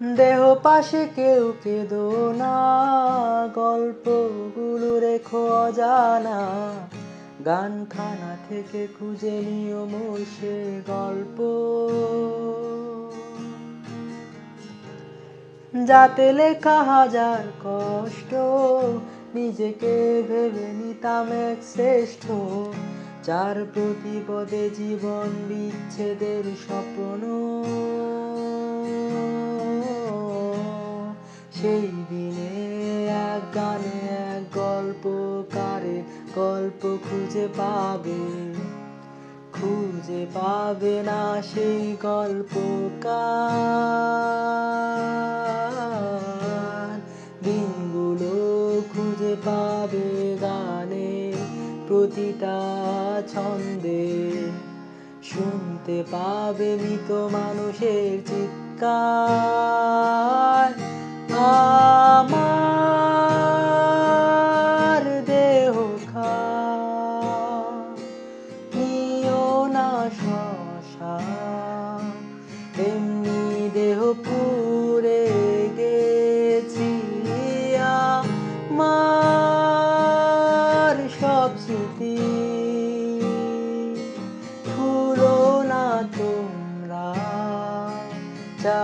দেহ পাশে কেউ কেঁদো না, গল্পগুলো রেখো অজানা, গানখানা থেকে খুঁজে নিও মোর সে গল্প, যাতে লেখা হাজার কষ্ট নিজেকে ভেবে নিতাম এক শ্রেষ্ঠ, যার প্রতিপদে জীবন বিচ্ছেদের স্বপ্ন, সেই দিনে এক গানে এক গল্পকারে গল্প খুঁজে পাবে না সেই গল্পকার, দিনগুলো খুঁজে পাবে গানে প্রতিটা ছন্দে, শুনতে পাবে মৃত মানুষের চিৎকার। আমার দেহ নিও না শ্মশান, এমনি দেহ পুড়ে গেছি, আমার সব স্মৃতি ভুলো না তোমরা, যা